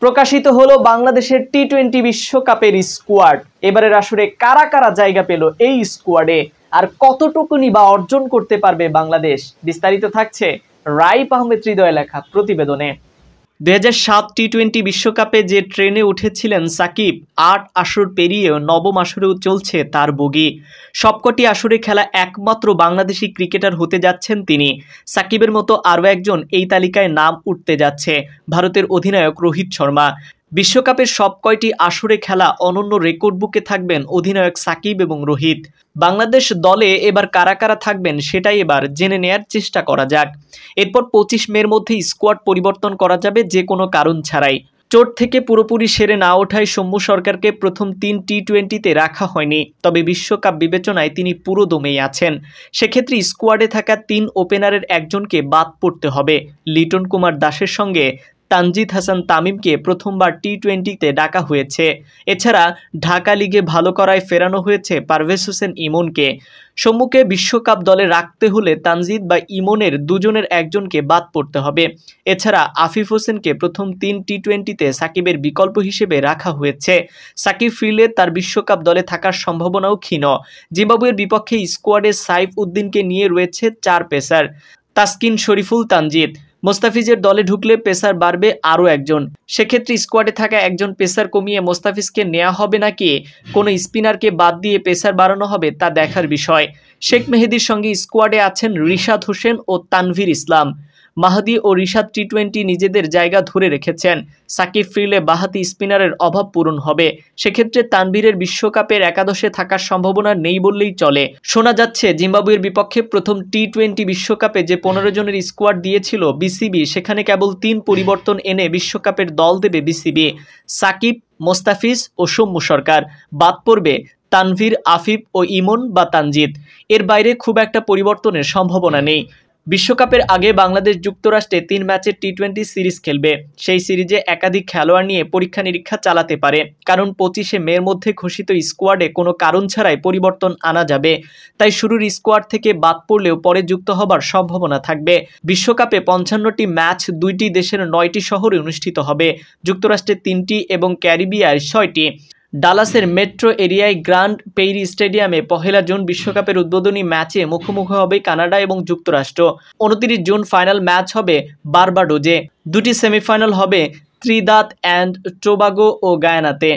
প্রকাশিত হলো বাংলাদেশের টি-20 বিশ্বকাপের স্কোয়াড। এবারের আসরে কারা কারা জায়গা পেল এই স্কোয়াডে, আর কতটুকুনি বা অর্জন করতে পারবে বাংলাদেশ, বিস্তারিত থাকছে রাইপ আহমেদ হৃদয় লেখা প্রতিবেদনে। 2007 টি-20 বিশ্বকাপে যে ট্রেনে উঠেছিলেন সাকিব, 8 আসর পেরিয়ে নবম আসরেও চলছে তার বগি। সবকটি আসরে খেলা একমাত্র বাংলাদেশি ক্রিকেটার হতে যাচ্ছেন তিনি। সাকিবের মতো আরও একজন এই তালিকায় নাম উঠতে যাচ্ছে, ভারতের অধিনায়ক রোহিত শর্মা। বিশ্বকাপের সব কয়টি আসরে খেলা অনন্য রেকর্ড বুকে থাকবেন অধিনায়ক সাকিব এবং রোহিত। বাংলাদেশ দলে এবার কারা কারা থাকবেন সেটাই এবার জেনে নেয়ার চেষ্টা করা যাক। এরপর 25 মের মধ্যে স্কোয়াড পরিবর্তন করা যাবে যে কোনো কারণ ছাড়াই। চোট থেকে পুরোপুরি সেরে না ওঠায় সৌম্য সরকারকে প্রথম 3 টি-20তে রাখা হয়নি, তবে বিশ্বকাপ বিবেচনায় তিনি পুরো দমেই আছেন। সেক্ষেত্রে স্কোয়াডে থাকা 3 ওপেনারের একজনকে বাদ পড়তে হবে। লিটন কুমার দাসের সঙ্গে তানজিদ হাসান তামিমকে প্রথমবার টি-20তে ডাকা হয়েছে। এছাড়া ঢাকা লিগে ভালো করায় ফেরানো হয়েছে পারভেজ হোসেন ইমনকে। সৌম্যকে বিশ্বকাপ দলে রাখতে হলে তানজিদ বা ইমনের দুজনের একজনকে বাদ পড়তে হবে। এছাড়া আফিফ হোসেনকে প্রথম 3 টি-20তে সাকিবের বিকল্প হিসেবে রাখা হয়েছে। সাকিব ফিরলে তার বিশ্বকাপ দলে থাকার সম্ভাবনাও ক্ষীণ। জিম্বাবুয়ের বিপক্ষে স্কোয়াডে সাইফ উদ্দিনকে নিয়ে রয়েছে 4 পেসার, তাসকিন, শরীফুল, তানজিদ। মোস্তাফিজের দলে ঢুকলে পেসার বাড়বে আরও একজন। সেক্ষেত্রে স্কোয়াডে থাকা একজন পেসার কমিয়ে মোস্তাফিজকে নেওয়া হবে নাকি কোনো স্পিনারকে বাদ দিয়ে পেসার বাড়ানো হবে তা দেখার বিষয়। শেখ মেহেদীর সঙ্গে স্কোয়াডে আছেন রিশাদ হোসেন ও তানভীর ইসলাম। মাহদি ও রিশাদ টি-20 নিজেদের জায়গা ধরে রেখেছেন। সাকিব ফিরলে বাহাতি স্পিনারের অভাব পূরণ হবে। সেক্ষেত্রে তানভীরের বিশ্বকাপের একাদশে থাকার সম্ভাবনা নেই বললেই চলে। শোনা যাচ্ছে জিম্বাবুয়ের বিপক্ষে প্রথম টি-20 বিশ্বকাপে যে 15 জনের স্কোয়াড দিয়েছিল বিসিবি, সেখানে কেবল 3 পরিবর্তন এনে বিশ্বকাপের দল দেবে বিসিবি। সাকিব, মোস্তাফিজ ও সৌম্য সরকার। বাদ পড়বে তানভীর, আফিফ ও ইমন বা তানজিদ। এর বাইরে খুব একটা পরিবর্তনের সম্ভাবনা নেই। বিশ্বকাপের আগে বাংলাদেশ যুক্তরাষ্ট্রে 3 ম্যাচের টি-20 সিরিজ খেলবে। সেই সিরিজে একাধিক খেলোয়াড় নিয়ে পরীক্ষা নিরীক্ষা চালাতে পারে, কারণ 25 মের মধ্যে ঘোষিত স্কোয়াডে কোনো কারণ ছাড়াই পরিবর্তন আনা যাবে। তাই শুরুর স্কোয়াড থেকে বাদ পড়লেও পরে যুক্ত হবার সম্ভাবনা থাকবে। বিশ্বকাপে 55টি ম্যাচ 2টি দেশের 9টি শহরে অনুষ্ঠিত হবে, যুক্তরাষ্ট্রে 3টি এবং ক্যারিবিয়ায় 6টি। ডালাসের মেট্রো এরিয়ায় গ্র্যান্ড পেইরি স্টেডিয়ামে 1 জুন বিশ্বকাপের উদ্বোধনী ম্যাচে মুখোমুখি হবে কানাডা এবং যুক্তরাষ্ট্র। 29 জুন ফাইনাল ম্যাচ হবে বার্বাডোজে। 2টি সেমিফাইনাল হবে ত্রিনিদাদ অ্যান্ড টোবাগো ও গায়ানাতে।